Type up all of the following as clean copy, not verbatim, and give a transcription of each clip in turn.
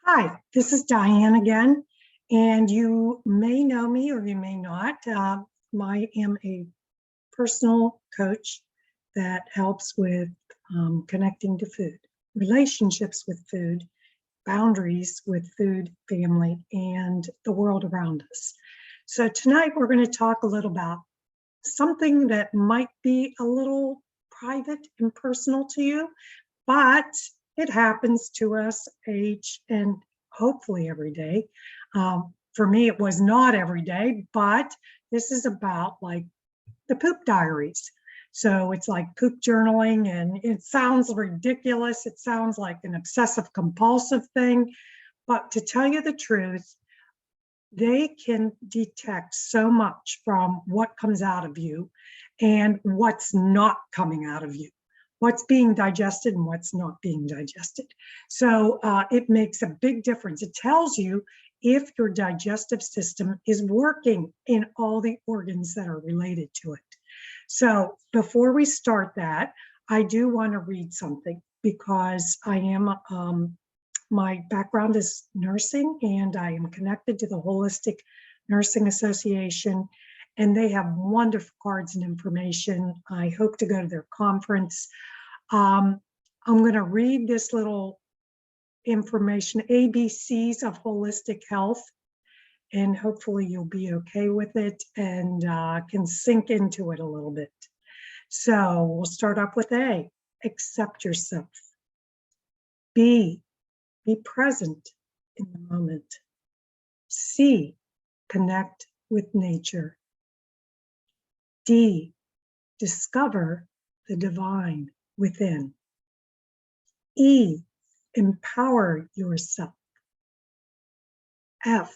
Hi, this is Diane again, and you may know me or you may not. I am a personal coach that helps with connecting to food, relationships with food, boundaries with food, family, and the world around us. So tonight we're going to talk a little about something that might be a little private and personal to you, but it happens to us age and hopefully every day. For me, it was not every day, but this is about like the poop diaries. So it's like poop journaling, and it sounds ridiculous. It sounds like an obsessive compulsive thing. But to tell you the truth, they can detect so much from what comes out of you and what's not coming out of you, what's being digested and what's not being digested. So it makes a big difference. It tells you if your digestive system is working in all the organs that are related to it. So before we start that, I do want to read something because I am my background is nursing, and I am connected to the Holistic Nursing Association, and they have wonderful cards and information. I hope to go to their conference. I'm going to read this little information, ABCs of Holistic Health, and hopefully you'll be okay with it and can sink into it a little bit. So we'll start off with A, accept yourself. B, be present in the moment. C, connect with nature. D, discover the divine within. E, empower yourself. F,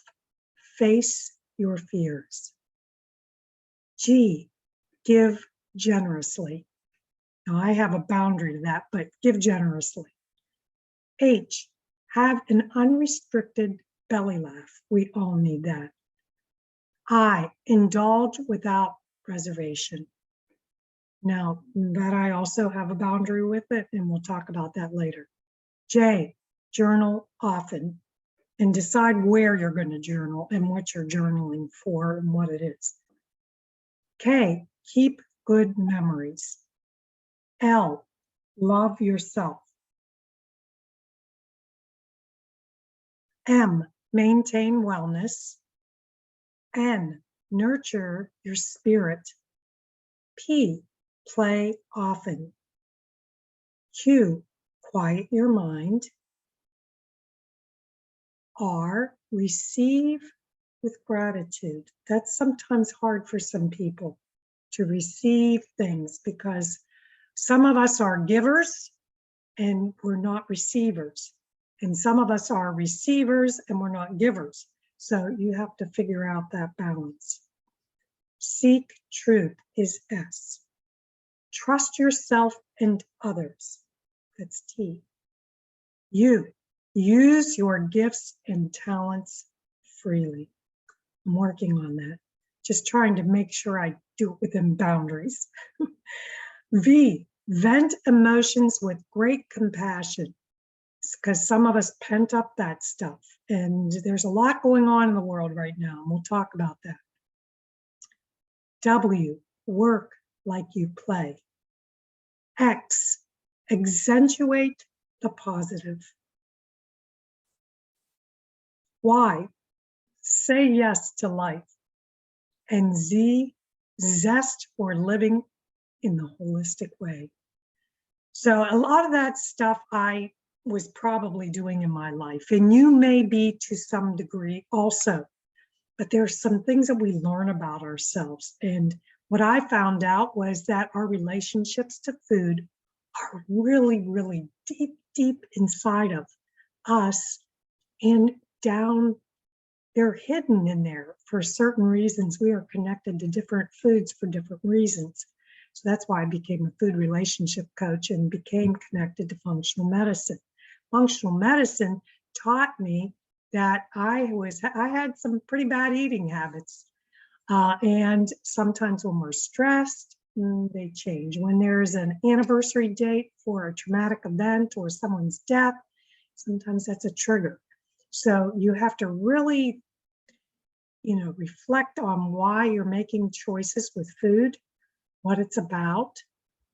face your fears. G, give generously. Now I have a boundary to that, but give generously. H, have an unrestricted belly laugh. We all need that. I, indulge without reservation. Now, that I also have a boundary with it, and we'll talk about that later. J, journal often, and decide where you're going to journal and what you're journaling for and what it is. K, keep good memories. L, love yourself. M, maintain wellness. N, nurture your spirit. P, play often. Q, quiet your mind. R, receive with gratitude. That's sometimes hard for some people to receive things because some of us are givers and we're not receivers. And some of us are receivers and we're not givers. So you have to figure out that balance. Seek truth is S. Trust yourself and others. That's T. U, use your gifts and talents freely. I'm working on that. Just trying to make sure I do it within boundaries. V, vent emotions with great compassion, because some of us pent up that stuff. And there's a lot going on in the world right now, and we'll talk about that. W, work like you play. X, accentuate the positive. Y, say yes to life. And Z, zest for living in the holistic way. So a lot of that stuff I was probably doing in my life, and you may be to some degree also, but there's some things that we learn about ourselves. And what I found out was that our relationships to food are really, really deep, deep inside of us, and down, they're hidden in there for certain reasons. We are connected to different foods for different reasons. So that's why I became a food relationship coach and became connected to functional medicine. Functional medicine taught me that I had some pretty bad eating habits. And sometimes when we're stressed, they change. When there's an anniversary date for a traumatic event or someone's death, sometimes that's a trigger. So you have to really, reflect on why you're making choices with food, what it's about,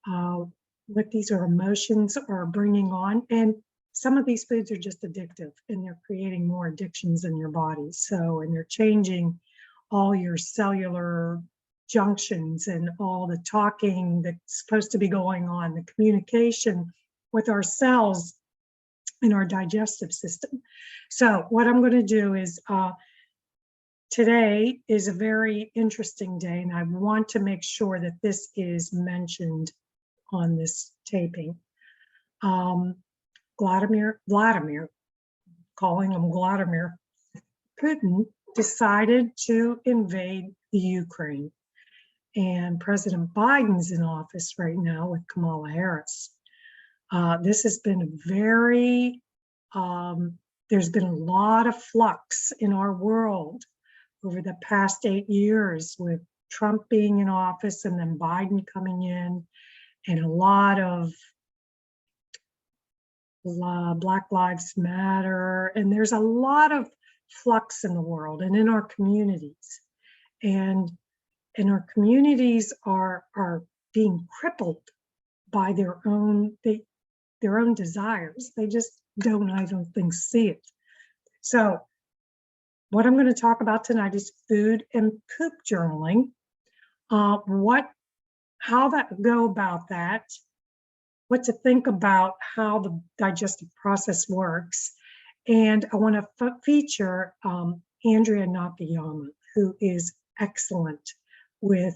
what these are emotions are bringing on. And some of these foods are just addictive, and they're creating more addictions in your body. So, and they're changing all your cellular junctions and all the talking that's supposed to be going on, the communication with our cells in our digestive system. So what I'm going to do is, today is a very interesting day, and I want to make sure that this is mentioned on this taping. Vladimir, calling him Vladimir, Putin decided to invade the Ukraine. And President Biden's in office right now with Kamala Harris. This has been a very, there's been a lot of flux in our world over the past 8 years, with Trump being in office and then Biden coming in, and a lot of Black Lives Matter. And there's a lot of flux in the world and in our communities. And our communities are being crippled by their own desires. They just don't, I don't think, see it. So what I'm going to talk about tonight is food and poop journaling. How that go about that, what to think about how the digestive process works. And I want to feature Andrea Nakayama, who is excellent with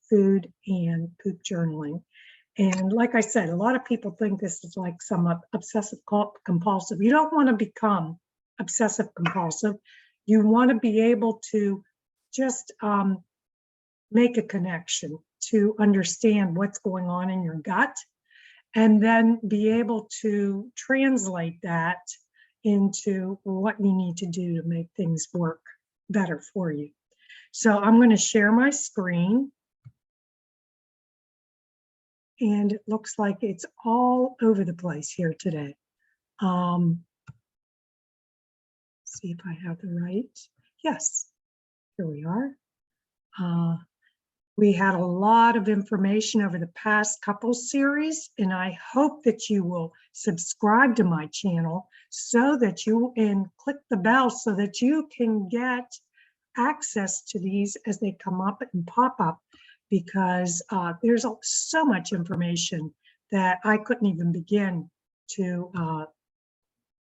food and poop journaling. And like I said, a lot of people think this is like some obsessive compulsive. You don't want to become obsessive compulsive. You want to be able to just make a connection to understand what's going on in your gut, and then be able to translate that into what you need to do to make things work better for you. So I'm going to share my screen. And it looks like it's all over the place here today. See if I have the right. Yes, here we are. We had a lot of information over the past couple series, and I hope that you will subscribe to my channel so that you and click the bell so that you can get access to these as they come up and pop up, because there's so much information that I couldn't even begin to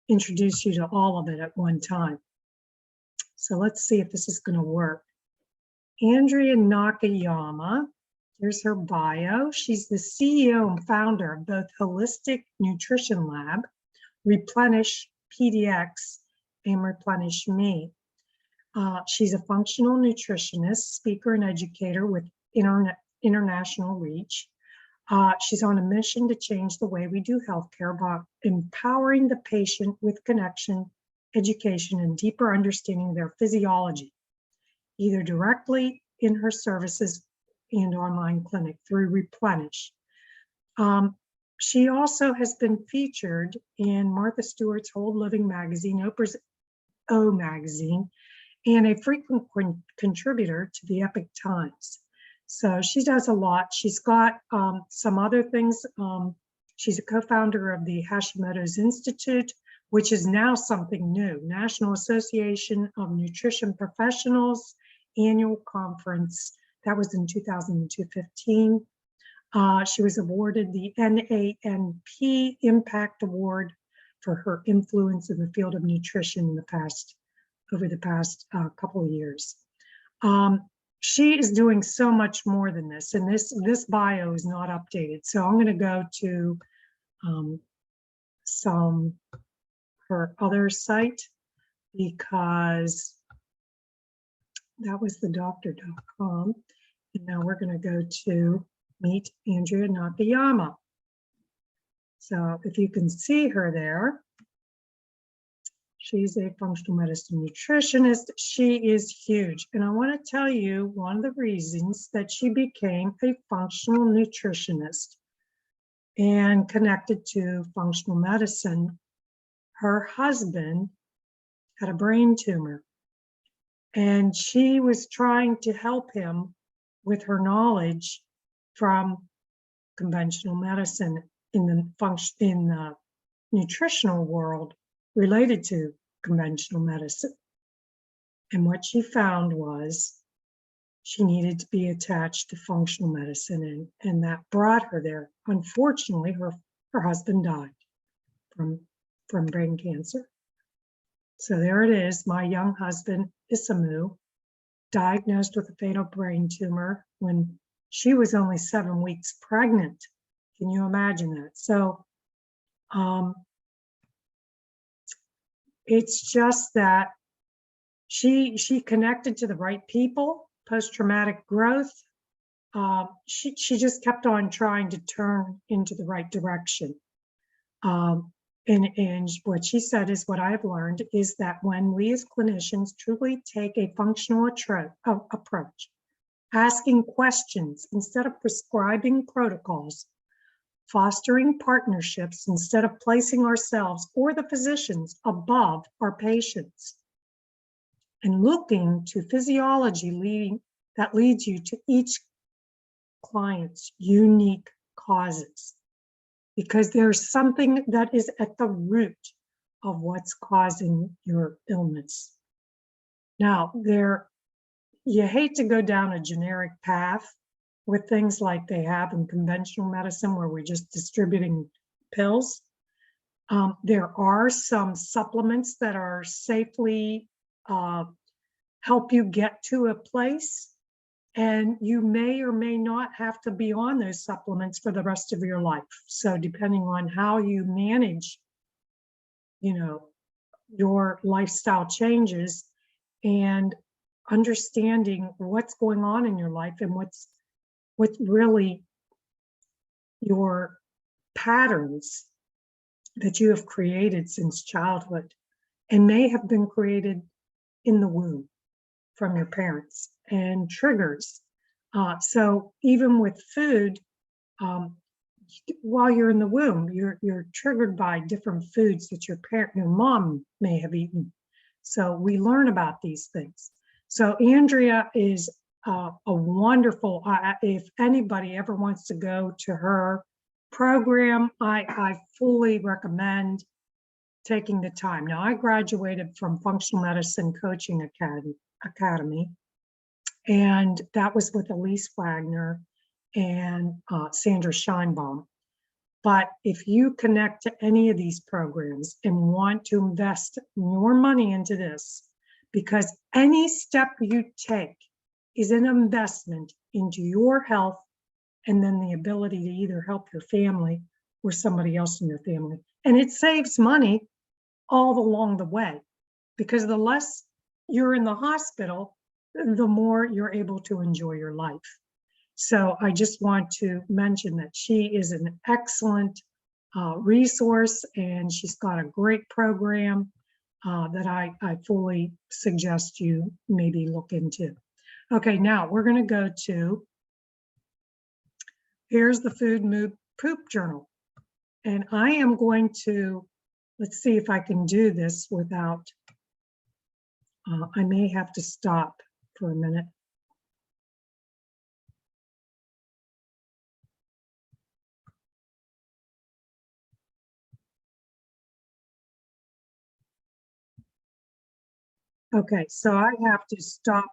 introduce you to all of it at one time. So let's see if this is going to work. Andrea Nakayama, here's her bio. She's the CEO and founder of both Holistic Nutrition Lab, Replenish PDX, and Replenish Me. She's a functional nutritionist, speaker, and educator with international reach. She's on a mission to change the way we do healthcare by empowering the patient with connection, education, and deeper understanding of their physiology, either directly in her services and online clinic through Replenish. She also has been featured in Martha Stewart's Whole Living magazine, Oprah's O magazine, and a frequent contributor to the Epic Times. So she does a lot. She's got some other things. She's a co-founder of the Hashimoto's Institute, which is now something new, National Association of Nutrition Professionals Annual Conference. That was in 2015. She was awarded the NANP Impact Award for her influence in the field of nutrition over the past couple of years. She is doing so much more than this, and this bio is not updated. So I'm going to go to her other site, because that was the doctor.com. And now we're going to go to Meet Andrea Nakayama. So if you can see her there, she's a functional medicine nutritionist. She is huge. And I want to tell you one of the reasons that she became a functional nutritionist and connected to functional medicine. Her husband had a brain tumor. And she was trying to help him with her knowledge from conventional medicine in the nutritional world related to conventional medicine. And what she found was she needed to be attached to functional medicine, and that brought her there. Unfortunately, her husband died from brain cancer. So there it is, my young husband, Isamu, diagnosed with a fatal brain tumor when she was only 7 weeks pregnant. Can you imagine that? So it's just that she connected to the right people, post-traumatic growth. She just kept on trying to turn into the right direction. And what she said is, what I've learned is that when we as clinicians truly take a functional approach, asking questions instead of prescribing protocols, fostering partnerships instead of placing ourselves or the physicians above our patients, and looking to physiology that leads you to each client's unique causes, because there's something that is at the root of what's causing your illness. Now, you hate to go down a generic path with things like they have in conventional medicine, where we're just distributing pills. There are some supplements that are safely help you get to a place, and you may or may not have to be on those supplements for the rest of your life. So depending on how you manage, your lifestyle changes and understanding what's going on in your life and what's really your patterns that you have created since childhood and may have been created in the womb from your parents, and triggers. So even with food, while you're in the womb, you're triggered by different foods that your mom may have eaten. So we learn about these things. So Andrea is a wonderful, if anybody ever wants to go to her program, I fully recommend taking the time. Now, I graduated from Functional Medicine Coaching Academy, and that was with Elise Wagner and Sandra Scheinbaum. But if you connect to any of these programs and want to invest your money into this, because any step you take is an investment into your health, and then the ability to either help your family or somebody else in your family. And it saves money all along the way, because the less you're in the hospital, the more you're able to enjoy your life. So I just want to mention that she is an excellent resource, and she's got a great program that I fully suggest you maybe look into. Okay, now we're going to go to, here's the Food Mood Poop Journal. And I am going to, let's see if I can do this without, I may have to stop for a minute. Okay, so I have to stop.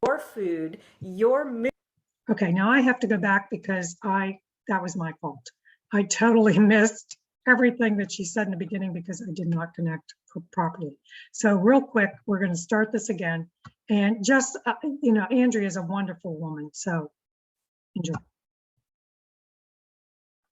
Your food, your mood. Okay, now I have to go back because that was my fault. I totally missed everything that she said in the beginning because I did not connect properly. So real quick, we're going to start this again. And just, Andrea is a wonderful woman, so enjoy.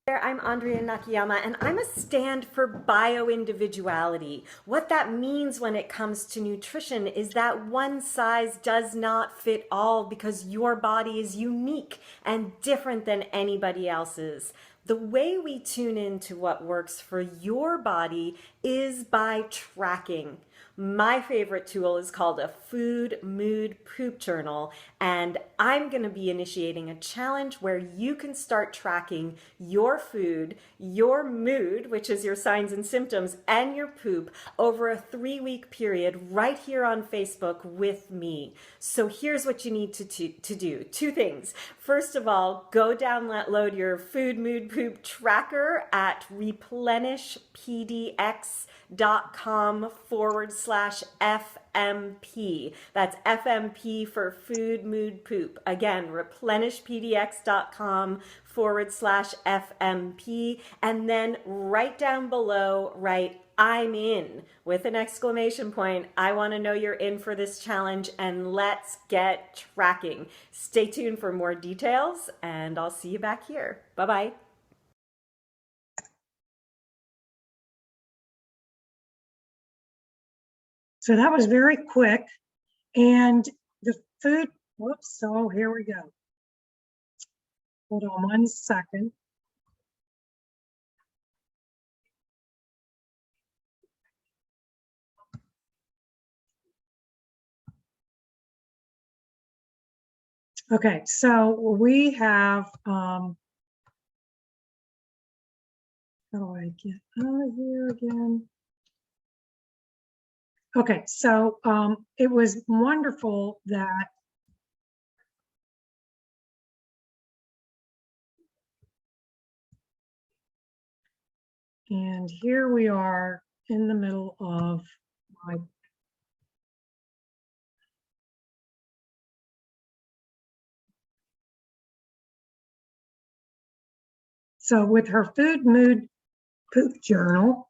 I'm Andrea Nakayama, and I'm a stand for bio-individuality. What that means when it comes to nutrition is that one size does not fit all, because your body is unique and different than anybody else's. The way we tune into what works for your body is by tracking. My favorite tool is called a food mood poop journal, and I'm going to be initiating a challenge where you can start tracking your food, your mood, which is your signs and symptoms, and your poop over a 3-week period right here on Facebook with me. So here's what you need to do. 2 things. First of all, go download your food mood poop tracker at replenishpdx.com/FMP. That's FMP for food mood poop. Again, replenishpdx.com/FMP. And then right down below, write I'm in with an exclamation point. I want to know you're in for this challenge, and let's get tracking. Stay tuned for more details, and I'll see you back here. Bye-bye. So that was very quick. And the food, whoops, so here we go. Hold on 1 second. Okay, so we have, how do I get out of here again? Okay, so it was wonderful that and here we are in the middle of my so with her food mood poop journal,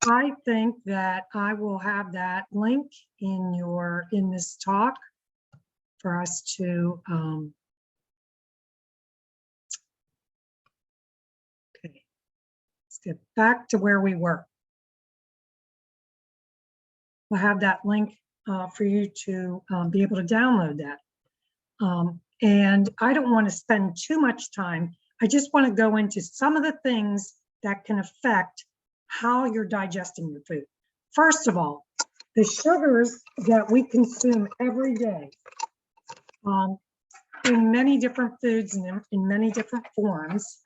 I think that I will have that link in this talk for us to okay, let's get back to where we were. We'll have that link for you to be able to download that. And I don't want to spend too much time. I just want to go into some of the things that can affect how you're digesting your food. First of all, the sugars that we consume every day in many different foods and in many different forms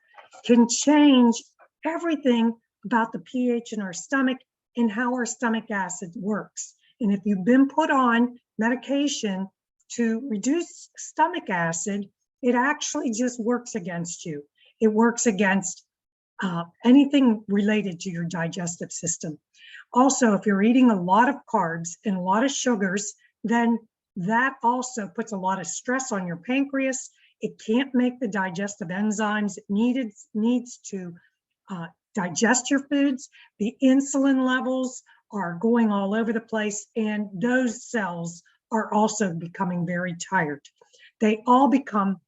can change everything about the pH in our stomach and how our stomach acid works. And if you've been put on medication to reduce stomach acid, it actually just works against you. It works against anything related to your digestive system. Also, if you're eating a lot of carbs and a lot of sugars, then that also puts a lot of stress on your pancreas. It can't make the digestive enzymes it needs to digest your foods. The insulin levels are going all over the place, and those cells are also becoming very tired. They all become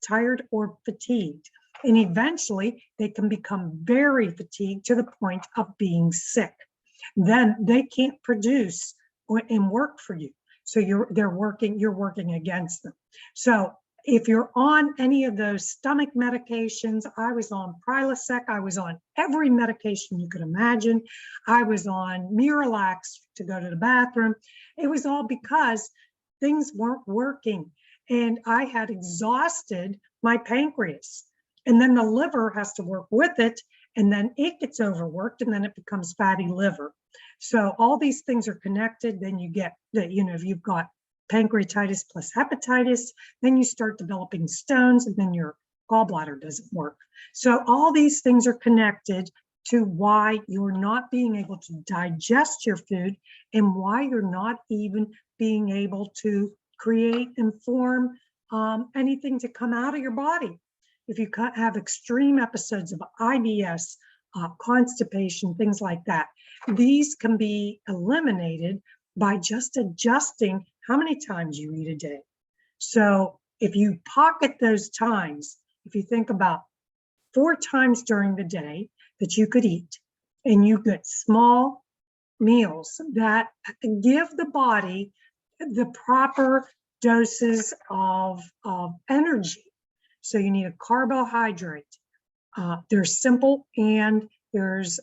tired or fatigued. And eventually they can become very fatigued to the point of being sick. Then they can't produce and work for you. So you're working against them. So if you're on any of those stomach medications, I was on Prilosec, I was on every medication you could imagine. I was on Miralax to go to the bathroom. It was all because things weren't working. And I had exhausted my pancreas. And then the liver has to work with it, and then it gets overworked, and then it becomes fatty liver. So all these things are connected. Then you get that, if you've got pancreatitis plus hepatitis, then you start developing stones, and then your gallbladder doesn't work. So all these things are connected to why you're not being able to digest your food and why you're not even being able to create and form anything to come out of your body. If you have extreme episodes of IBS, constipation, things like that, these can be eliminated by just adjusting how many times you eat a day. So if you pocket those times, if you think about 4 times during the day that you could eat, and you get small meals that give the body the proper doses of energy. So you need a carbohydrate. There's simple and there's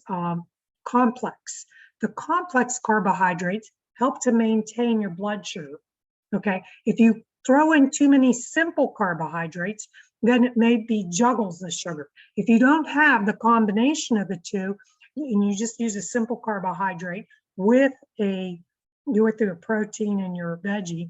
complex. The complex carbohydrates help to maintain your blood sugar. Okay, if you throw in too many simple carbohydrates, then it maybe juggles the sugar. If you don't have the combination of the two, and you just use a simple carbohydrate with a protein in your veggie,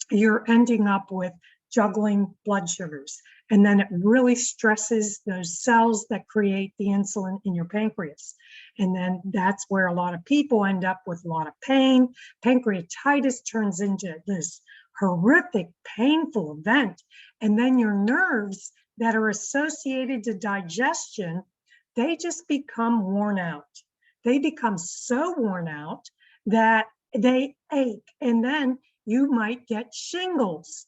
you're ending up with juggling blood sugars. And then it really stresses those cells that create the insulin in your pancreas. And then that's where a lot of people end up with a lot of pain. Pancreatitis turns into this horrific, painful event. And then your nerves that are associated to digestion, they just become worn out. They become so worn out that they ache. And then you might get shingles.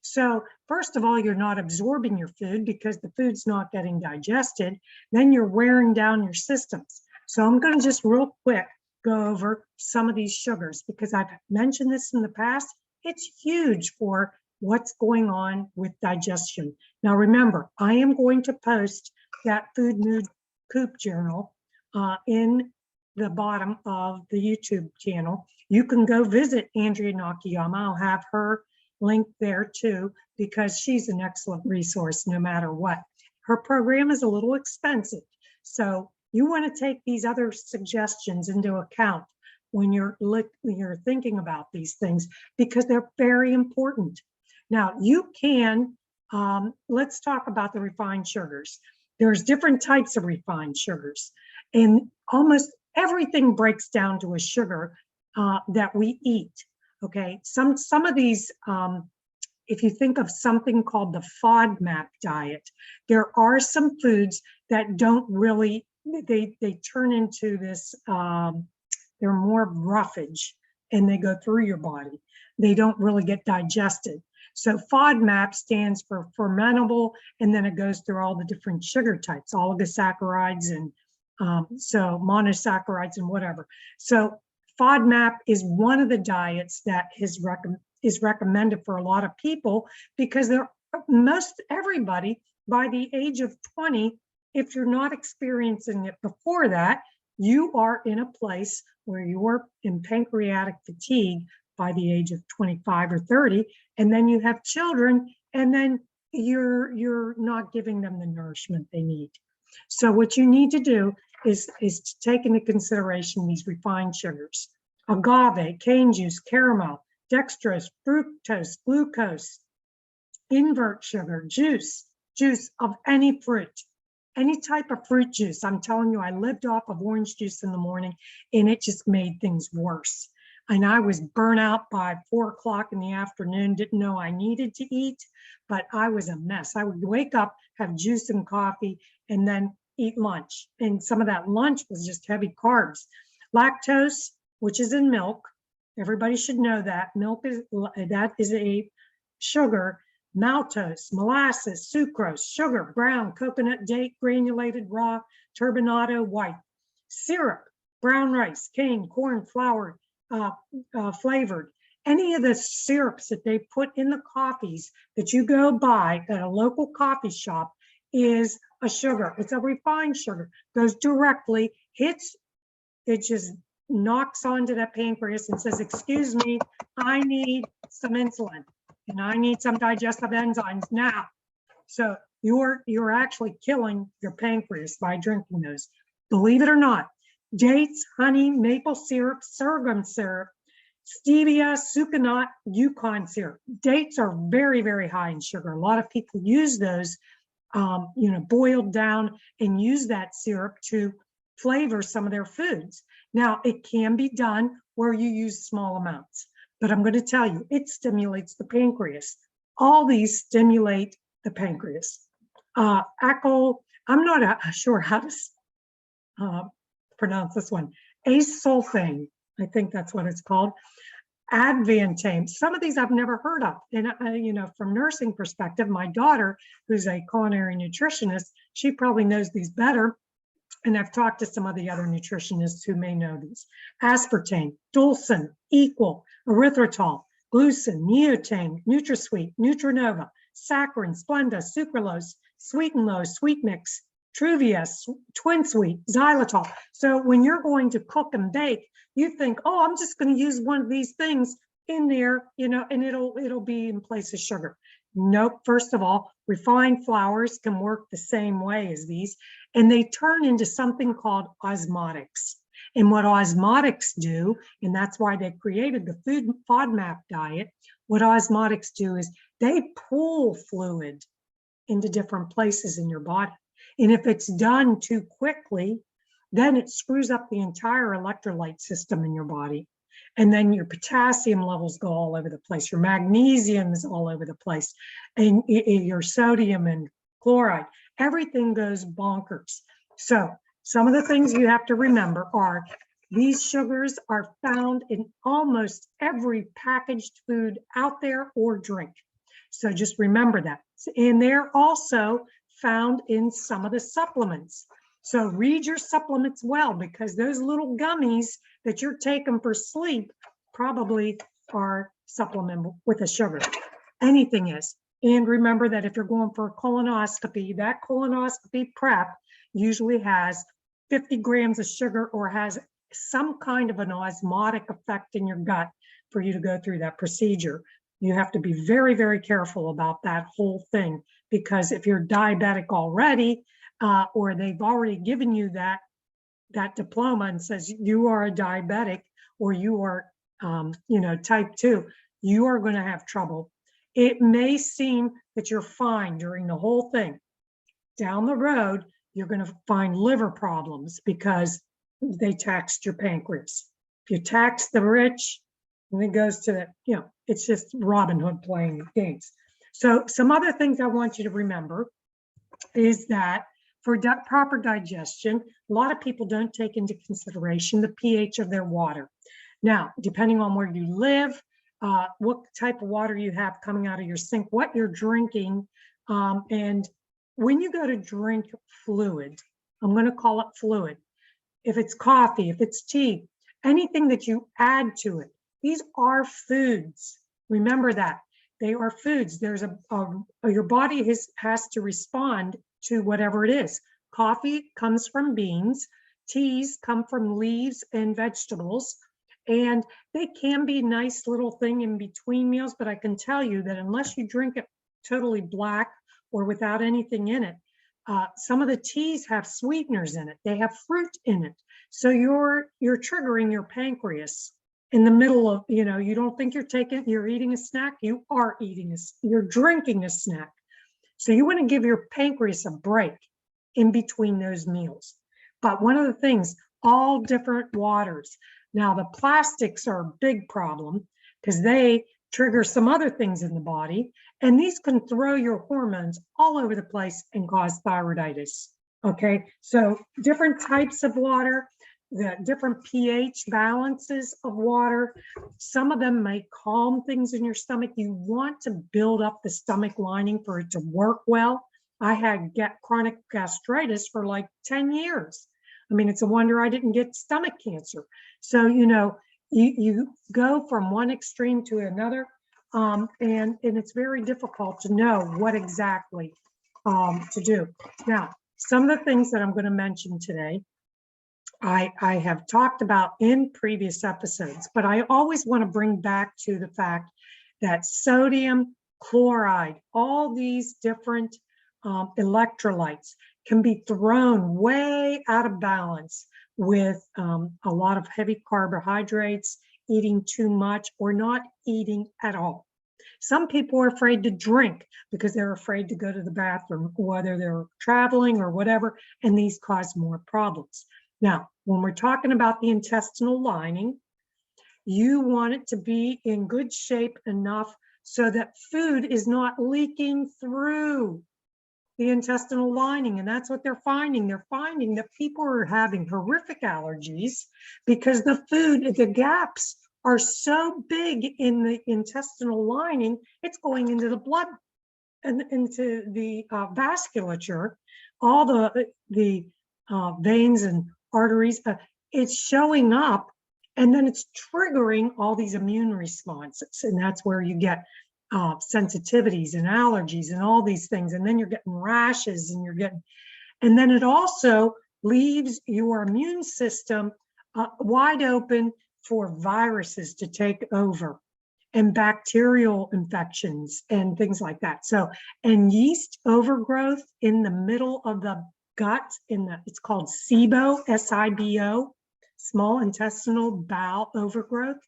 So first of all, you're not absorbing your food because the food's not getting digested. Then you're wearing down your systems. So I'm going to just real quick go over some of these sugars because I've mentioned this in the past. It's huge for what's going on with digestion. Now remember, I am going to post that Food Mood Poop Journal in the bottom of the YouTube channel. You can go visit Andrea Nakayama. I'll have her link there too, because she's an excellent resource no matter what. Her program is a little expensive. So you want to take these other suggestions into account when you're thinking about these things, because they're very important. Now you can, let's talk about the refined sugars. There's different types of refined sugars, and almost everything breaks down to a sugar that we eat. Okay, some of these, if you think of something called the FODMAP diet, there are some foods that don't really, they turn into this, they're more roughage and they go through your body. They don't really get digested. So FODMAP stands for fermentable, and then it goes through all the different sugar types, oligosaccharides and so monosaccharides and whatever. So FODMAP is one of the diets that is recommended for a lot of people because most everybody by the age of 20, if you're not experiencing it before that, you are in a place where you're in pancreatic fatigue by the age of 25 or 30, and then you have children, and then you're not giving them the nourishment they need. So what you need to do is to take into consideration these refined sugars: agave, cane juice, caramel, dextrose, fructose, glucose, invert sugar, juice of any fruit, any type of fruit juice. I'm telling you, I lived off of orange juice in the morning, and it just made things worse. And I was burnt out by 4 o'clock in the afternoon, didn't know I needed to eat, but I was a mess. I would wake up, have juice and coffee, and then eat lunch. And some of that lunch was just heavy carbs. Lactose, which is in milk, everybody should know that. Milk is a sugar. Maltose, molasses, sucrose, sugar, brown, coconut, date, granulated, raw, turbinado, white. Syrup, brown rice, cane, corn, flour, flavored. Any of the syrups that they put in the coffees that you go buy at a local coffee shop is a sugar. It's a refined sugar. Goes directly, hits, it just knocks onto that pancreas and says, excuse me, I need some insulin and I need some digestive enzymes now. So you're actually killing your pancreas by drinking those. Believe it or not, dates, honey, maple syrup, sorghum syrup, stevia, sucanat, Yukon syrup. Dates are very, very high in sugar. A lot of people use those, boiled down, and use that syrup to flavor some of their foods. Now, it can be done where you use small amounts, but I'm going to tell you, it stimulates the pancreas. All these stimulate the pancreas. I'm not sure how to pronounce this one. Acesulfame, I think that's what it's called. Advantame. Some of these I've never heard of. And, from nursing perspective, my daughter, who's a culinary nutritionist, she probably knows these better. And I've talked to some of the other nutritionists who may know these. Aspartame, Dulcin, Equal, erythritol, glucin, neotame, NutraSweet, Nutrinova, saccharin, Splenda, sucralose, sweet and low, sweet mix, Truvia, twin sweet, xylitol. So when you're going to cook and bake, you think, oh, I'm just going to use one of these things in there, you know, and it'll be in place of sugar. Nope. First of all, refined flours can work the same way as these, and they turn into something called osmotics. And what osmotics do, and that's why they created the food FODMAP diet, what osmotics do is they pull fluid into different places in your body. And if it's done too quickly, then it screws up the entire electrolyte system in your body. And then your potassium levels go all over the place. Your magnesium is all over the place. And your sodium and chloride, everything goes bonkers. So some of the things you have to remember are these sugars are found in almost every packaged food out there or drink. So just remember that. And they're also found in some of the supplements. So read your supplements well, because those little gummies that you're taking for sleep probably are supplemented with a sugar. Anything is. And remember that if you're going for a colonoscopy, that colonoscopy prep usually has 50 grams of sugar or has some kind of an osmotic effect in your gut for you to go through that procedure. You have to be very, very careful about that whole thing, because if you're diabetic already, or they've already given you that diploma and says you are a diabetic, or you are, you know, type 2, you are going to have trouble. It may seem that you're fine during the whole thing. Down the road, you're going to find liver problems because they taxed your pancreas. If you tax the rich, and it goes to that, you know, it's just Robin Hood playing games. So some other things I want you to remember is that for proper digestion, a lot of people don't take into consideration the pH of their water. Now, depending on where you live, what type of water you have coming out of your sink, what you're drinking, and when you go to drink fluid, I'm going to call it fluid. If it's coffee, if it's tea, anything that you add to it, these are foods. Remember that. They are foods. There's your body has to respond to whatever it is. Coffee comes from beans. Teas come from leaves and vegetables. And they can be a nice little thing in between meals, but I can tell you that unless you drink it totally black or without anything in it, some of the teas have sweeteners in it. They have fruit in it. So you're triggering your pancreas in the middle of, you know, you don't think you're eating a snack, you are you're drinking a snack. So you want to give your pancreas a break in between those meals. But one of the things, all different waters. Now the plastics are a big problem because they trigger some other things in the body, and these can throw your hormones all over the place and cause thyroiditis. Okay, so different types of water, the different pH balances of water, some of them may calm things in your stomach. You want to build up the stomach lining for it to work well. I had chronic gastritis for like 10 years. I mean, it's a wonder I didn't get stomach cancer. So, you know, you go from one extreme to another, and it's very difficult to know what exactly to do. Now, some of the things that I'm going to mention today, I have talked about in previous episodes, but I always want to bring back to the fact that sodium chloride, all these different electrolytes can be thrown way out of balance with a lot of heavy carbohydrates, eating too much, or not eating at all. Some people are afraid to drink because they're afraid to go to the bathroom, whether they're traveling or whatever, and these cause more problems. Now, when we're talking about the intestinal lining, you want it to be in good shape enough so that food is not leaking through the intestinal lining. And that's what they're finding. They're finding that people are having horrific allergies because the gaps are so big in the intestinal lining, it's going into the blood and into the vasculature, all the veins and arteries, it's showing up, and then it's triggering all these immune responses. And that's where you get sensitivities and allergies and all these things. And then you're getting rashes and then it also leaves your immune system wide open for viruses to take over and bacterial infections and things like that. So, and yeast overgrowth in the middle of the gut, it's called SIBO, S-I-B-O, small intestinal bowel overgrowth.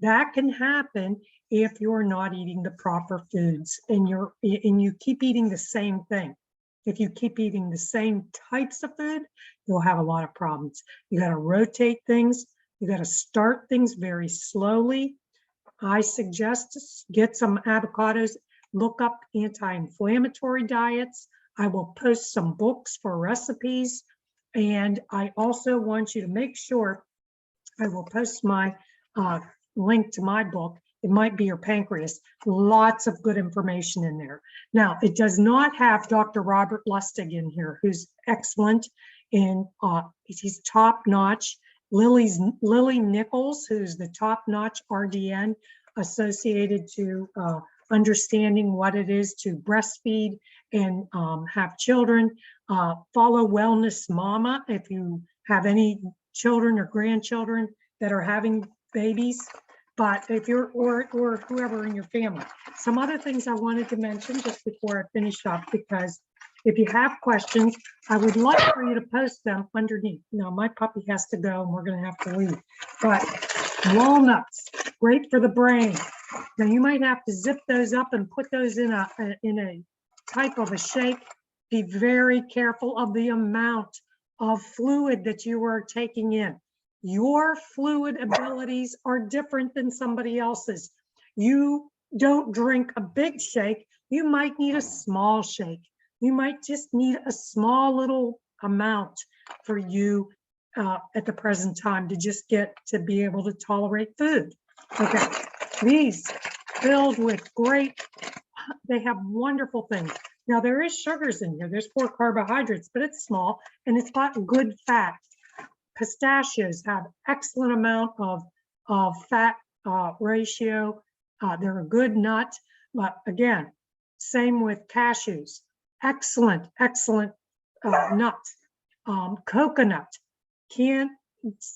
That can happen if you're not eating the proper foods and you keep eating the same thing. If you keep eating the same types of food, you'll have a lot of problems. You got to rotate things. You got to start things very slowly. I suggest get some avocados, look up anti-inflammatory diets. I will post some books for recipes. And I also want you to make sure I will post my link to my book. It might be your pancreas. Lots of good information in there. Now, it does not have Dr. Robert Lustig in here, who's excellent and he's top notch. Lily Nichols, who's the top-notch RDN associated to understanding what it is to breastfeed and have children. Follow Wellness Mama if you have any children or grandchildren that are having babies. But if you're, or whoever in your family. Some other things I wanted to mention just before I finish up, because if you have questions, I would like for you to post them underneath. Now, my puppy has to go and we're going to have to leave. But walnuts, great for the brain. Now, you might have to zip those up and put those in a type of a shake. Be very careful of the amount of fluid that you are taking in. Your fluid abilities are different than somebody else's. You don't drink a big shake. You might need a small shake. You might just need a small little amount for you at the present time to just get to be able to tolerate food. Okay, these filled with great, they have wonderful things. Now there is sugars in here. There's 4 carbohydrates, but it's small and it's got good fat. Pistachios have excellent amount of fat ratio. They're a good nut, but again, same with cashews. Excellent nut. Coconut. Can't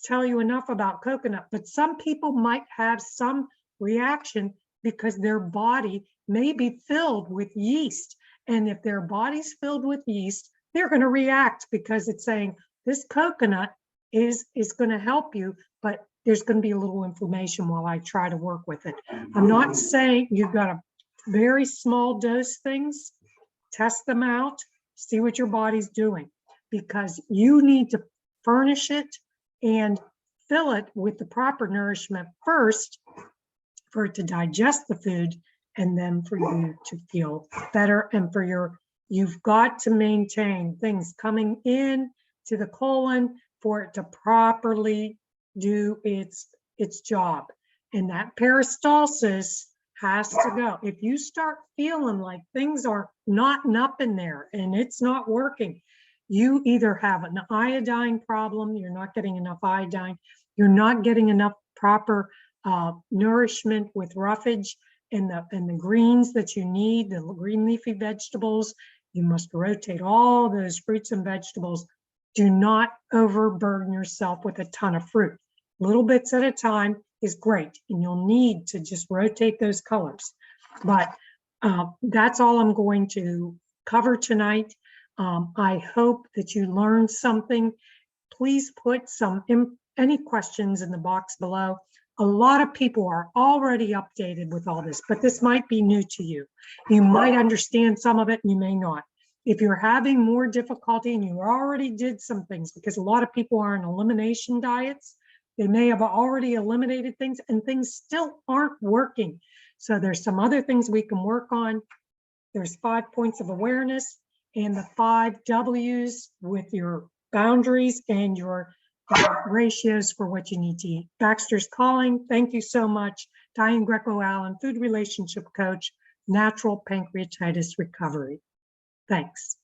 tell you enough about coconut, but some people might have some reaction because their body may be filled with yeast. And if their body's filled with yeast, they're going to react because it's saying this coconut is going to help you, but there's going to be a little inflammation while I try to work with it. I'm not saying you've got to very small dose things. Test them out, see what your body's doing, because you need to furnish it and fill it with the proper nourishment first for it to digest the food and then for you to feel better. And for you've got to maintain things coming in to the colon for it to properly do its job. And that peristalsis has to go. If you start feeling like things are knotting up in there and it's not working, you either have an iodine problem, you're not getting enough iodine, you're not getting enough proper nourishment with roughage and the greens that you need, the green leafy vegetables. You must rotate all those fruits and vegetables. Do not overburden yourself with a ton of fruit. Little bits at a time is great, and you'll need to just rotate those colors. But that's all I'm going to cover tonight. I hope that you learned something. Please put any questions in the box below. A lot of people are already updated with all this, but this might be new to you. You might understand some of it and you may not. If you're having more difficulty and you already did some things, because a lot of people are on elimination diets, they may have already eliminated things and things still aren't working. So there's some other things we can work on. There's 5 points of awareness and the 5 W's with your boundaries and your ratios for what you need to eat. Baxter's Calling. Thank you so much. Diane Greco-Allen, food relationship coach, natural pancreatitis recovery. Thanks.